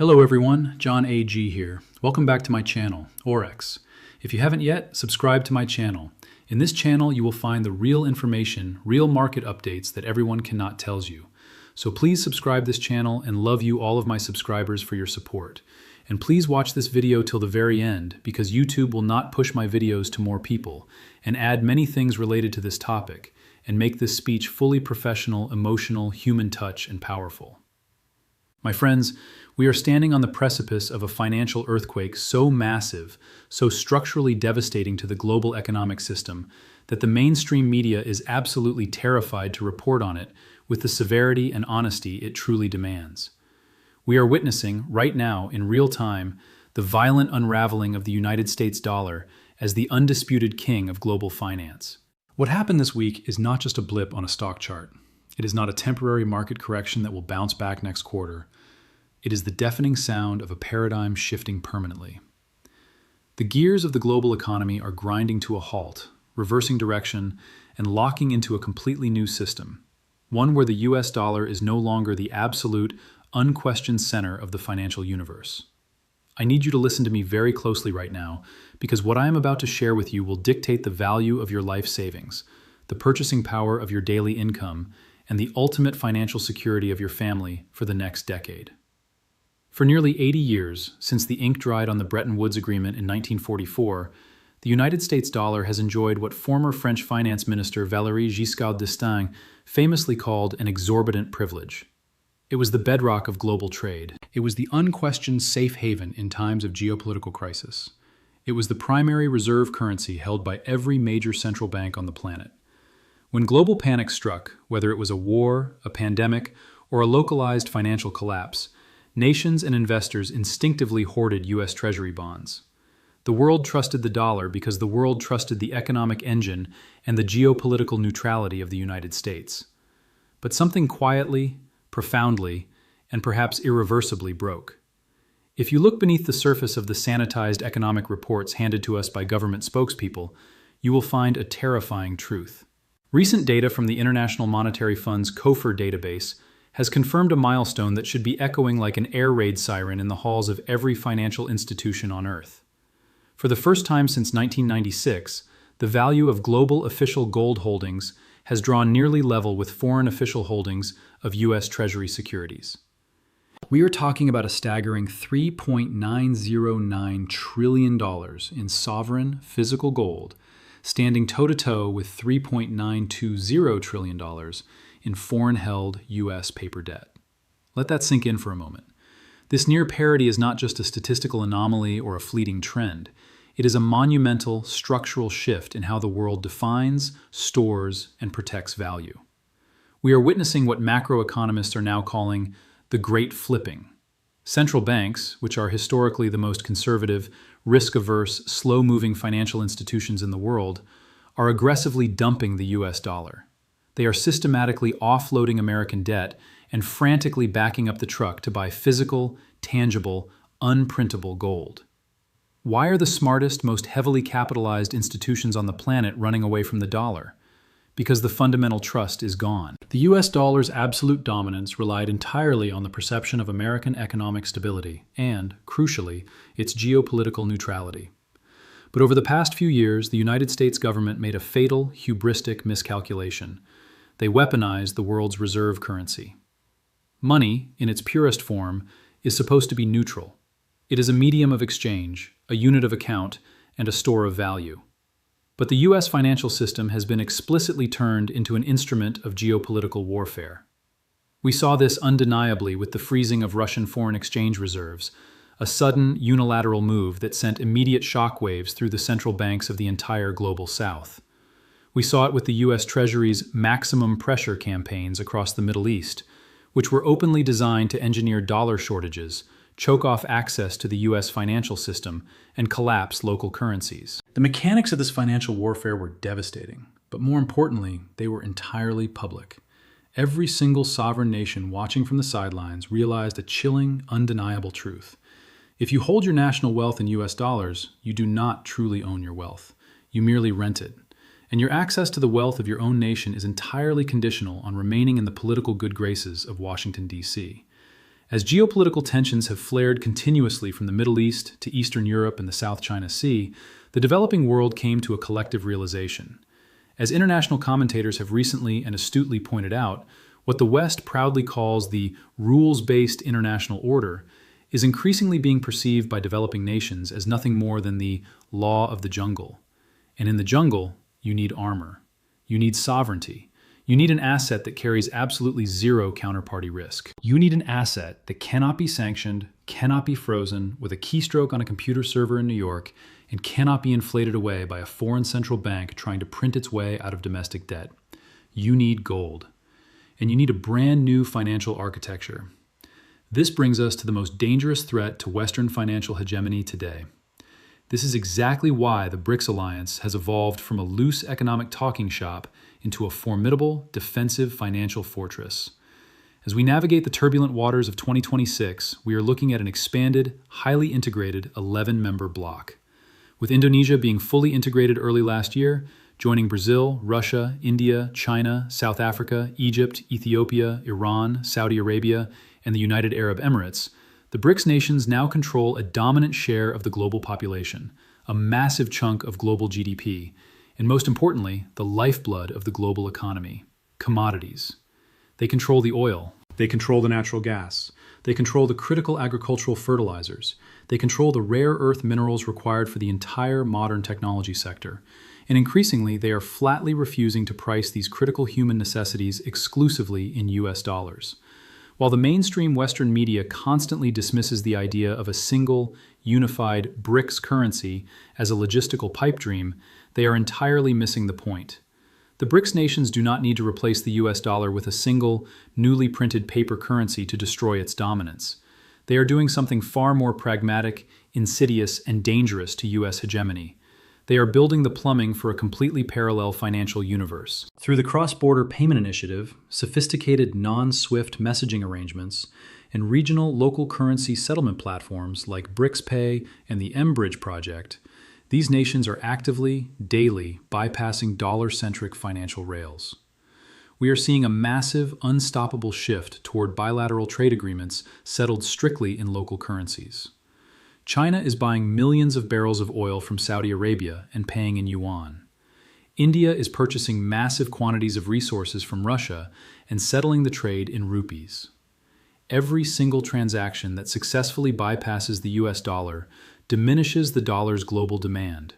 Hello everyone, John A.G. here. Welcome back to my channel, Aurex. If you haven't yet, subscribe to my channel. In this channel, you will find the real information, real market updates that everyone cannot tell you. So please subscribe this channel and love you all of my subscribers for your support. And please watch this video till the very end because YouTube will not push my videos to more people and add many things related to this topic and make this speech fully professional, emotional, human touch, and powerful. My friends, we are standing on the precipice of a financial earthquake so massive, so structurally devastating to the global economic system, that the mainstream media is absolutely terrified to report on it with the severity and honesty it truly demands. We are witnessing, right now, in real time, the violent unraveling of the United States dollar as the undisputed king of global finance. What happened this week is not just a blip on a stock chart. It is not a temporary market correction that will bounce back next quarter. It is the deafening sound of a paradigm shifting permanently. The gears of the global economy are grinding to a halt, reversing direction, and locking into a completely new system, one where the US dollar is no longer the absolute, unquestioned center of the financial universe. I need you to listen to me very closely right now, because what I am about to share with you will dictate the value of your life savings, the purchasing power of your daily income, and the ultimate financial security of your family for the next decade. For nearly 80 years, since the ink dried on the Bretton Woods Agreement in 1944, the United States dollar has enjoyed what former French finance minister Valéry Giscard d'Estaing famously called an exorbitant privilege. It was the bedrock of global trade. It was the unquestioned safe haven in times of geopolitical crisis. It was the primary reserve currency held by every major central bank on the planet. When global panic struck, whether it was a war, a pandemic, or a localized financial collapse, nations and investors instinctively hoarded U.S. Treasury bonds. The world trusted the dollar because the world trusted the economic engine and the geopolitical neutrality of the United States. But something quietly, profoundly, and perhaps irreversibly broke. If you look beneath the surface of the sanitized economic reports handed to us by government spokespeople, you will find a terrifying truth. Recent data from the International Monetary Fund's COFR database has confirmed a milestone that should be echoing like an air raid siren in the halls of every financial institution on Earth. For the first time since 1996, the value of global official gold holdings has drawn nearly level with foreign official holdings of U.S. Treasury securities. We are talking about a staggering $3.909 trillion in sovereign physical gold, standing toe-to-toe with $3.920 trillion in foreign-held U.S. paper debt. Let that sink in for a moment. This near parity is not just a statistical anomaly or a fleeting trend. It is a monumental, structural shift in how the world defines, stores, and protects value. We are witnessing what macroeconomists are now calling the Great Flipping. Central banks, which are historically the most conservative, risk-averse, slow-moving financial institutions in the world, are aggressively dumping the U.S. dollar. They are systematically offloading American debt and frantically backing up the truck to buy physical, tangible, unprintable gold. Why are the smartest, most heavily capitalized institutions on the planet running away from the dollar? Because the fundamental trust is gone. The US dollar's absolute dominance relied entirely on the perception of American economic stability and, crucially, its geopolitical neutrality. But over the past few years, the United States government made a fatal, hubristic miscalculation. They weaponized the world's reserve currency. Money, in its purest form, is supposed to be neutral. It is a medium of exchange, a unit of account, and a store of value. But the U.S. financial system has been explicitly turned into an instrument of geopolitical warfare. We saw this undeniably with the freezing of Russian foreign exchange reserves, a sudden, unilateral move that sent immediate shockwaves through the central banks of the entire global South. We saw it with the U.S. Treasury's maximum pressure campaigns across the Middle East, which were openly designed to engineer dollar shortages, choke off access to the U.S. financial system, and collapse local currencies. The mechanics of this financial warfare were devastating, but more importantly, they were entirely public. Every single sovereign nation watching from the sidelines realized a chilling, undeniable truth. If you hold your national wealth in U.S. dollars, you do not truly own your wealth. You merely rent it. And your access to the wealth of your own nation is entirely conditional on remaining in the political good graces of Washington, D.C. As geopolitical tensions have flared continuously from the Middle East to Eastern Europe and the South China Sea, the developing world came to a collective realization. As international commentators have recently and astutely pointed out, what the West proudly calls the rules-based international order is increasingly being perceived by developing nations as nothing more than the law of the jungle. And in the jungle, you need armor. You need sovereignty. You need an asset that carries absolutely zero counterparty risk. You need an asset that cannot be sanctioned, cannot be frozen with a keystroke on a computer server in New York, and cannot be inflated away by a foreign central bank trying to print its way out of domestic debt. You need gold. And you need a brand new financial architecture. This brings us to the most dangerous threat to Western financial hegemony today. This is exactly why the BRICS alliance has evolved from a loose economic talking shop into a formidable, defensive financial fortress. As we navigate the turbulent waters of 2026, we are looking at an expanded, highly integrated 11-member bloc. With Indonesia being fully integrated early last year, joining Brazil, Russia, India, China, South Africa, Egypt, Ethiopia, Iran, Saudi Arabia, and the United Arab Emirates, the BRICS nations now control a dominant share of the global population, a massive chunk of global GDP, and most importantly, the lifeblood of the global economy, commodities. They control the oil. They control the natural gas. They control the critical agricultural fertilizers. They control the rare earth minerals required for the entire modern technology sector. And increasingly, they are flatly refusing to price these critical human necessities exclusively in US dollars. While the mainstream Western media constantly dismisses the idea of a single, unified BRICS currency as a logistical pipe dream, they are entirely missing the point. The BRICS nations do not need to replace the US dollar with a single, newly printed paper currency to destroy its dominance. They are doing something far more pragmatic, insidious, and dangerous to US hegemony. They are building the plumbing for a completely parallel financial universe. Through the Cross-Border Payment Initiative, sophisticated non-SWIFT messaging arrangements, and regional local currency settlement platforms like BRICS Pay and the mBridge project, these nations are actively, daily, bypassing dollar-centric financial rails. We are seeing a massive, unstoppable shift toward bilateral trade agreements settled strictly in local currencies. China is buying millions of barrels of oil from Saudi Arabia and paying in yuan. India is purchasing massive quantities of resources from Russia and settling the trade in rupees. Every single transaction that successfully bypasses the US dollar diminishes the dollar's global demand.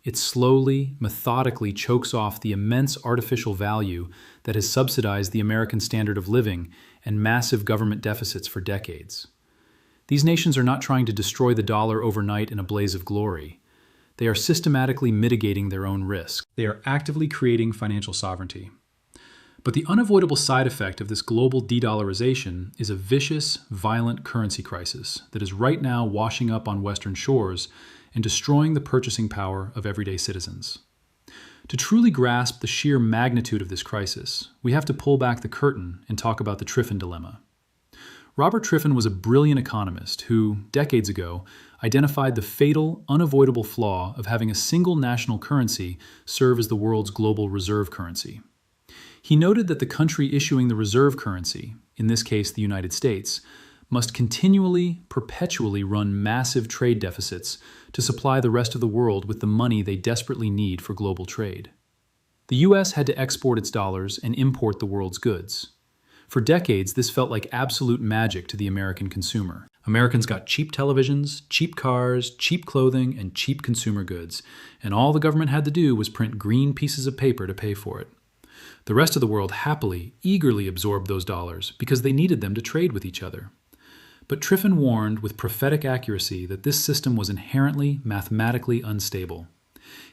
It slowly, methodically chokes off the immense artificial value that has subsidized the American standard of living and massive government deficits for decades. These nations are not trying to destroy the dollar overnight in a blaze of glory. They are systematically mitigating their own risk. They are actively creating financial sovereignty. But the unavoidable side effect of this global de-dollarization is a vicious, violent currency crisis that is right now washing up on Western shores and destroying the purchasing power of everyday citizens. To truly grasp the sheer magnitude of this crisis, we have to pull back the curtain and talk about the Triffin Dilemma. Robert Triffin was a brilliant economist who, decades ago, identified the fatal, unavoidable flaw of having a single national currency serve as the world's global reserve currency. He noted that the country issuing the reserve currency, in this case the United States, must continually, perpetually run massive trade deficits to supply the rest of the world with the money they desperately need for global trade. The US had to export its dollars and import the world's goods. For decades, this felt like absolute magic to the American consumer. Americans got cheap televisions, cheap cars, cheap clothing, and cheap consumer goods, and all the government had to do was print green pieces of paper to pay for it. The rest of the world happily, eagerly absorbed those dollars because they needed them to trade with each other. But Triffin warned with prophetic accuracy that this system was inherently mathematically unstable.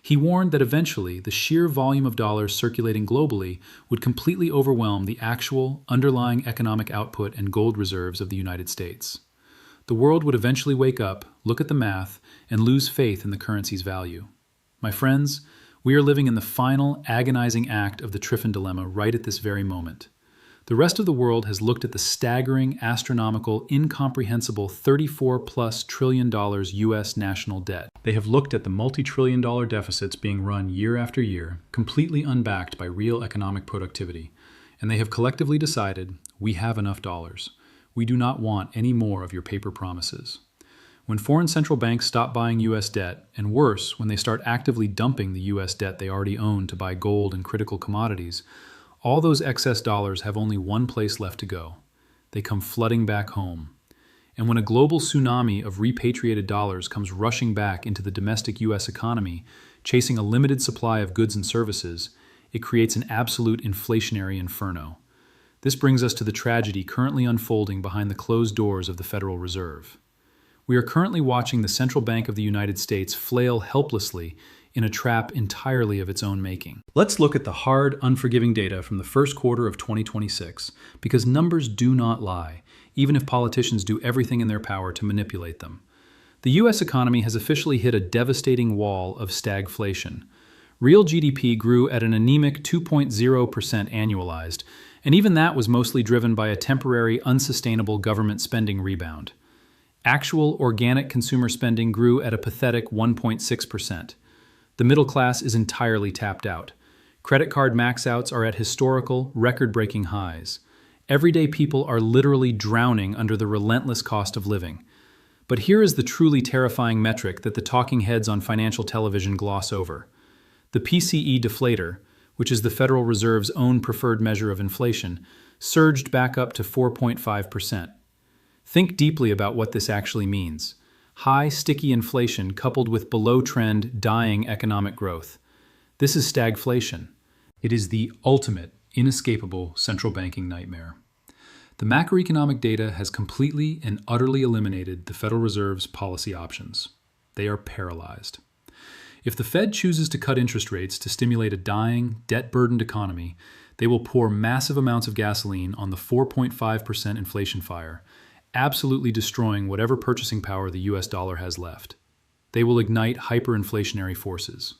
He warned that eventually the sheer volume of dollars circulating globally would completely overwhelm the actual underlying economic output and gold reserves of the United States. The world would eventually wake up, look at the math, and lose faith in the currency's value. My friends, we are living in the final, agonizing act of the Triffin Dilemma right at this very moment. The rest of the world has looked at the staggering, astronomical, incomprehensible $34+ trillion US national debt. They have looked at the multi-trillion-dollar deficits being run year after year, completely unbacked by real economic productivity. And they have collectively decided, we have enough dollars. we do not want any more of your paper promises. When foreign central banks stop buying U.S. debt, and worse, when they start actively dumping the U.S. debt they already own to buy gold and critical commodities, all those excess dollars have only one place left to go. They come flooding back home. And when a global tsunami of repatriated dollars comes rushing back into the domestic U.S. economy, chasing a limited supply of goods and services, it creates an absolute inflationary inferno. This brings us to the tragedy currently unfolding behind the closed doors of the Federal Reserve. We are currently watching the Central Bank of the United States flail helplessly in a trap entirely of its own making. Let's look at the hard, unforgiving data from the first quarter of 2026, because numbers do not lie, even if politicians do everything in their power to manipulate them. The U.S. economy has officially hit a devastating wall of stagflation. Real GDP grew at an anemic 2.0% annualized, and even that was mostly driven by a temporary, unsustainable government spending rebound. Actual organic consumer spending grew at a pathetic 1.6%. The middle class is entirely tapped out. Credit card max-outs are at historical, record-breaking highs. Everyday people are literally drowning under the relentless cost of living. But here is the truly terrifying metric that the talking heads on financial television gloss over. The PCE deflator, which is the Federal Reserve's own preferred measure of inflation, surged back up to 4.5%. Think deeply about what this actually means. High, sticky inflation coupled with below-trend, dying economic growth. This is stagflation. It is the ultimate, inescapable central banking nightmare. The macroeconomic data has completely and utterly eliminated the Federal Reserve's policy options. They are paralyzed. If the Fed chooses to cut interest rates to stimulate a dying, debt-burdened economy, they will pour massive amounts of gasoline on the 4.5% inflation fire, absolutely destroying whatever purchasing power the US dollar has left. They will ignite hyperinflationary forces.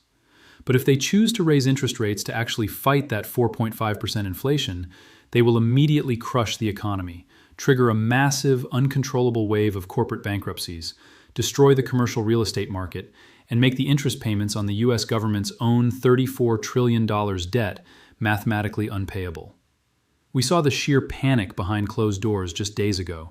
But if they choose to raise interest rates to actually fight that 4.5% inflation, they will immediately crush the economy, trigger a massive, uncontrollable wave of corporate bankruptcies, destroy the commercial real estate market, and make the interest payments on the US government's own $34 trillion debt mathematically unpayable. We saw the sheer panic behind closed doors just days ago.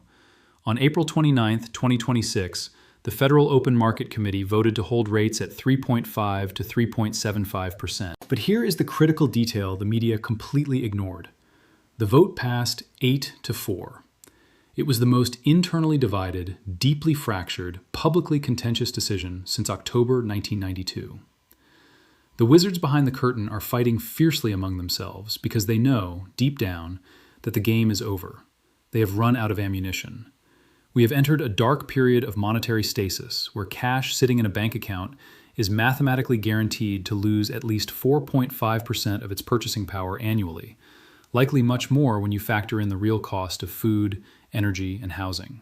On April 29, 2026, the Federal Open Market Committee voted to hold rates at 3.5 to 3.75%. But here is the critical detail the media completely ignored. The vote passed 8-4. It was the most internally divided, deeply fractured, publicly contentious decision since October 1992. The wizards behind the curtain are fighting fiercely among themselves because they know, deep down, that the game is over. They have run out of ammunition. We have entered a dark period of monetary stasis, where cash sitting in a bank account is mathematically guaranteed to lose at least 4.5% of its purchasing power annually, likely much more when you factor in the real cost of food, energy, and housing.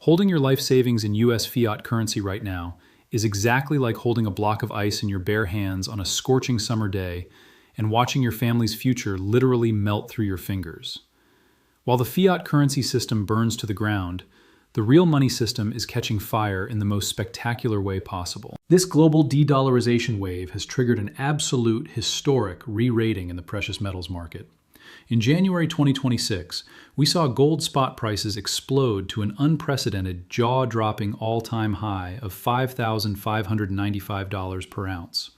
Holding your life savings in U.S. fiat currency right now is exactly like holding a block of ice in your bare hands on a scorching summer day and watching your family's future literally melt through your fingers. While the fiat currency system burns to the ground, the real money system is catching fire in the most spectacular way possible. This global de-dollarization wave has triggered an absolute historic re-rating in the precious metals market. In January 2026, we saw gold spot prices explode to an unprecedented, jaw-dropping all-time high of $5,595 per ounce.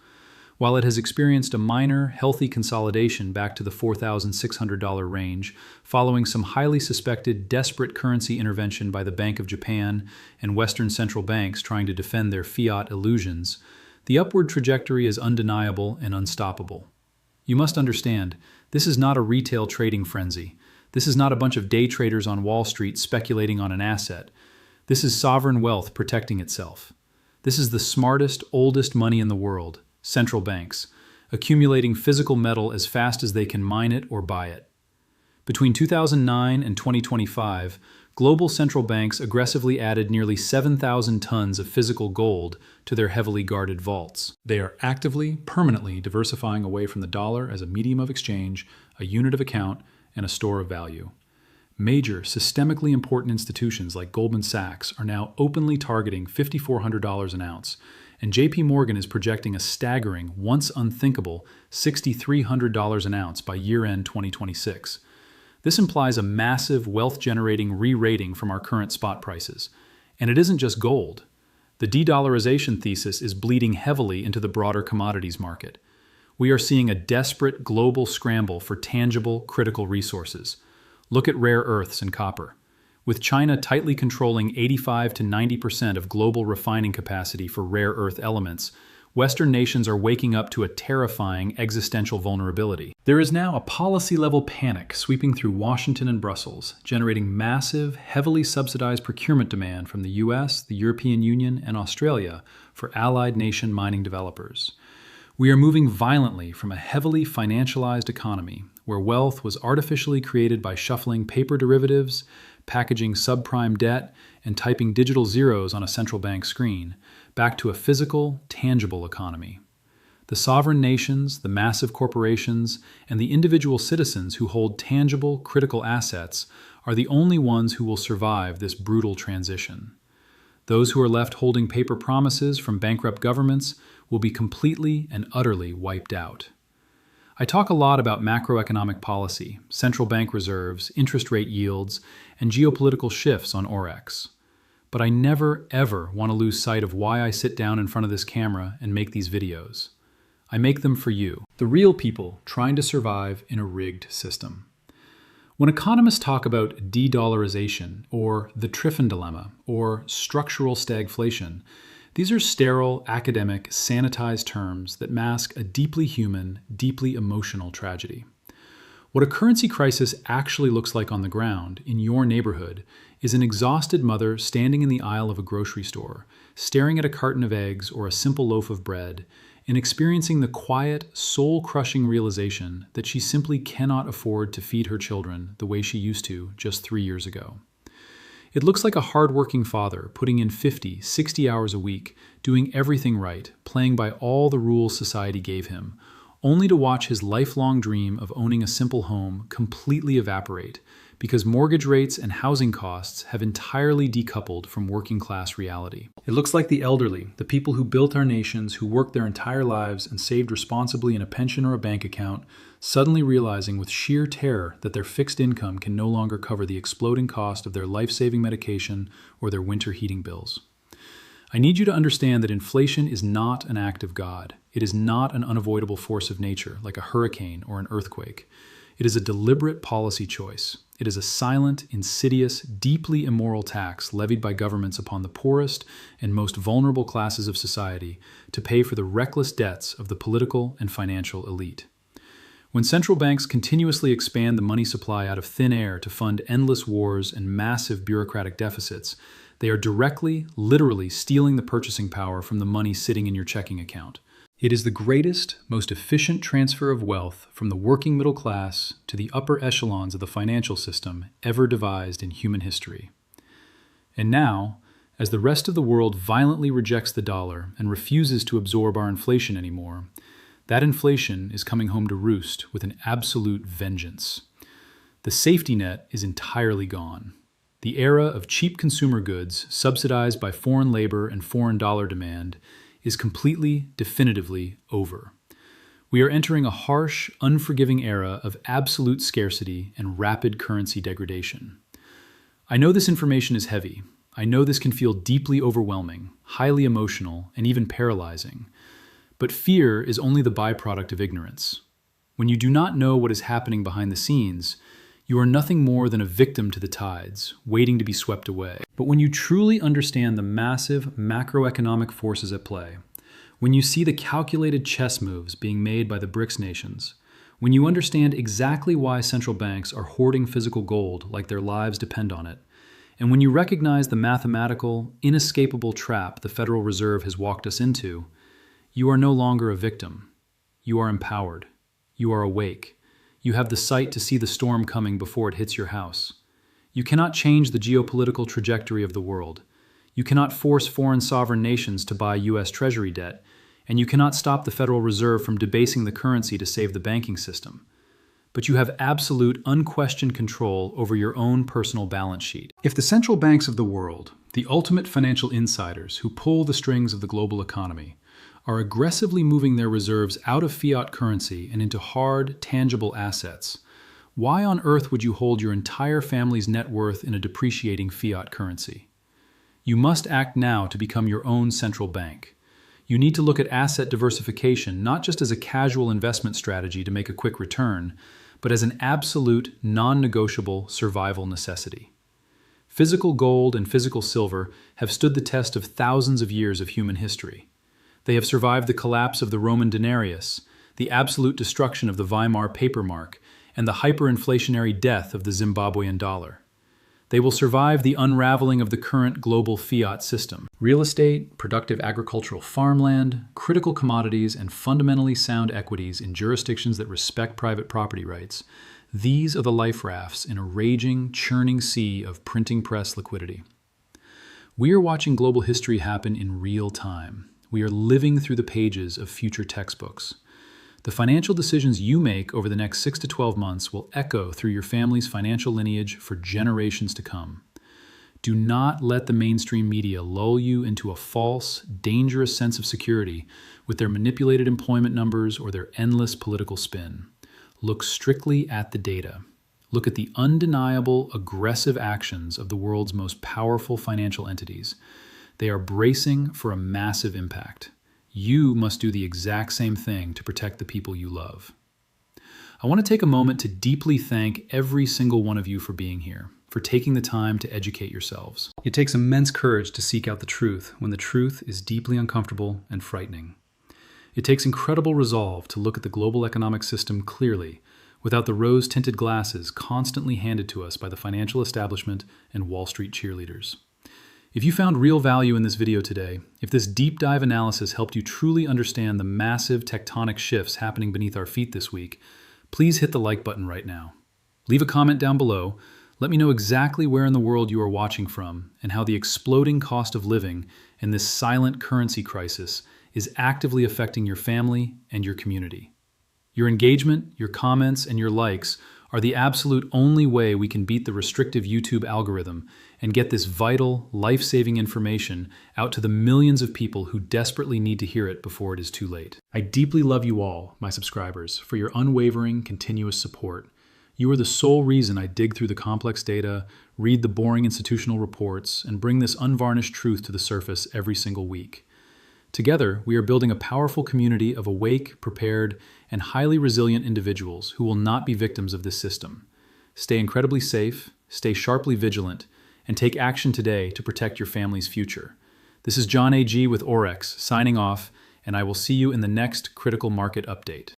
While it has experienced a minor, healthy consolidation back to the $4,600 range, following some highly suspected, desperate currency intervention by the Bank of Japan and Western central banks trying to defend their fiat illusions, the upward trajectory is undeniable and unstoppable. You must understand, this is not a retail trading frenzy. This is not a bunch of day traders on Wall Street speculating on an asset. This is sovereign wealth protecting itself. This is the smartest, oldest money in the world. Central banks, accumulating physical metal as fast as they can mine it or buy it. Between 2009 and 2025, global central banks aggressively added nearly 7,000 tons of physical gold to their heavily guarded vaults. They are actively, permanently diversifying away from the dollar as a medium of exchange, a unit of account, and a store of value. Major, systemically important institutions like Goldman Sachs are now openly targeting $5,400 an ounce, and JP Morgan is projecting a staggering, once unthinkable, $6,300 an ounce by year-end 2026. This implies a massive wealth-generating re-rating from our current spot prices. And it isn't just gold. The de-dollarization thesis is bleeding heavily into the broader commodities market. We are seeing a desperate global scramble for tangible, critical resources. Look at rare earths and copper. With China tightly controlling 85 to 90% of global refining capacity for rare earth elements, Western nations are waking up to a terrifying existential vulnerability. There is now a policy-level panic sweeping through Washington and Brussels, generating massive, heavily subsidized procurement demand from the US, the European Union, and Australia for allied nation mining developers. We are moving violently from a heavily financialized economy, where wealth was artificially created by shuffling paper derivatives, packaging subprime debt, and typing digital zeros on a central bank screen, back to a physical, tangible economy. The sovereign nations, the massive corporations, and the individual citizens who hold tangible, critical assets are the only ones who will survive this brutal transition. Those who are left holding paper promises from bankrupt governments will be completely and utterly wiped out. I talk a lot about macroeconomic policy, central bank reserves, interest rate yields, and geopolitical shifts on Aurex. But I never, ever want to lose sight of why I sit down in front of this camera and make these videos. I make them for you, the real people trying to survive in a rigged system. When economists talk about de-dollarization, or the Triffin Dilemma, or structural stagflation, these are sterile, academic, sanitized terms that mask a deeply human, deeply emotional tragedy. What a currency crisis actually looks like on the ground, in your neighborhood, is an exhausted mother standing in the aisle of a grocery store, staring at a carton of eggs or a simple loaf of bread, and experiencing the quiet, soul-crushing realization that she simply cannot afford to feed her children the way she used to just 3 years ago. It looks like a hard-working father putting in 50, 60 hours a week, doing everything right, playing by all the rules society gave him, only to watch his lifelong dream of owning a simple home completely evaporate because mortgage rates and housing costs have entirely decoupled from working-class reality. It looks like the elderly, the people who built our nations, who worked their entire lives and saved responsibly in a pension or a bank account, suddenly realizing with sheer terror that their fixed income can no longer cover the exploding cost of their life-saving medication or their winter heating bills. I need you to understand that inflation is not an act of God. It is not an unavoidable force of nature, like a hurricane or an earthquake. It is a deliberate policy choice. It is a silent, insidious, deeply immoral tax levied by governments upon the poorest and most vulnerable classes of society to pay for the reckless debts of the political and financial elite. When central banks continuously expand the money supply out of thin air to fund endless wars and massive bureaucratic deficits, they are directly, literally stealing the purchasing power from the money sitting in your checking account. It is the greatest, most efficient transfer of wealth from the working middle class to the upper echelons of the financial system ever devised in human history. And now, as the rest of the world violently rejects the dollar and refuses to absorb our inflation anymore, that inflation is coming home to roost with an absolute vengeance. The safety net is entirely gone. The era of cheap consumer goods subsidized by foreign labor and foreign dollar demand is completely, definitively over. We are entering a harsh, unforgiving era of absolute scarcity and rapid currency degradation. I know this information is heavy. I know this can feel deeply overwhelming, highly emotional, and even paralyzing. But fear is only the byproduct of ignorance. When you do not know what is happening behind the scenes, you are nothing more than a victim to the tides, waiting to be swept away. But when you truly understand the massive macroeconomic forces at play, when you see the calculated chess moves being made by the BRICS nations, when you understand exactly why central banks are hoarding physical gold like their lives depend on it, and when you recognize the mathematical, inescapable trap the Federal Reserve has walked us into, you are no longer a victim. You are empowered. You are awake. You have the sight to see the storm coming before it hits your house. You cannot change the geopolitical trajectory of the world. You cannot force foreign sovereign nations to buy U.S. Treasury debt, and you cannot stop the Federal Reserve from debasing the currency to save the banking system. But you have absolute, unquestioned control over your own personal balance sheet. If the central banks of the world, the ultimate financial insiders who pull the strings of the global economy, are aggressively moving their reserves out of fiat currency and into hard, tangible assets, Why on earth would you hold your entire family's net worth in a depreciating fiat currency? You must act now to become your own central bank. You need to look at asset diversification not just as a casual investment strategy to make a quick return, but as an absolute, non-negotiable survival necessity. Physical gold and physical silver have stood the test of thousands of years of human history. They have survived the collapse of the Roman denarius, the absolute destruction of the Weimar papermark, and the hyperinflationary death of the Zimbabwean dollar. They will survive the unraveling of the current global fiat system. Real estate, productive agricultural farmland, critical commodities, and fundamentally sound equities in jurisdictions that respect private property rights. These are the life rafts in a raging, churning sea of printing press liquidity. We are watching global history happen in real time. We are living through the pages of future textbooks. The financial decisions you make over the next 6 to 12 months will echo through your family's financial lineage for generations to come. Do not let the mainstream media lull you into a false, dangerous sense of security with their manipulated employment numbers or their endless political spin. Look strictly at the data. Look at the undeniable, aggressive actions of the world's most powerful financial entities. They are bracing for a massive impact. You must do the exact same thing to protect the people you love. I want to take a moment to deeply thank every single one of you for being here, for taking the time to educate yourselves. It takes immense courage to seek out the truth when the truth is deeply uncomfortable and frightening. It takes incredible resolve to look at the global economic system clearly, without the rose-tinted glasses constantly handed to us by the financial establishment and Wall Street cheerleaders. If you found real value in this video today, if this deep dive analysis helped you truly understand the massive tectonic shifts happening beneath our feet this week, please hit the like button right now. Leave a comment down below. Let me know exactly where in the world you are watching from and how the exploding cost of living and this silent currency crisis is actively affecting your family and your community. Your engagement, your comments, and your likes are the absolute only way we can beat the restrictive YouTube algorithm and get this vital, life-saving information out to the millions of people who desperately need to hear it before it is too late. I deeply love you all, my subscribers, for your unwavering, continuous support. You are the sole reason I dig through the complex data, read the boring institutional reports, and bring this unvarnished truth to the surface every single week. Together, we are building a powerful community of awake, prepared, and highly resilient individuals who will not be victims of this system. Stay incredibly safe, stay sharply vigilant, and take action today to protect your family's future. This is John A.G. with Aurex, signing off, and I will see you in the next Critical Market Update.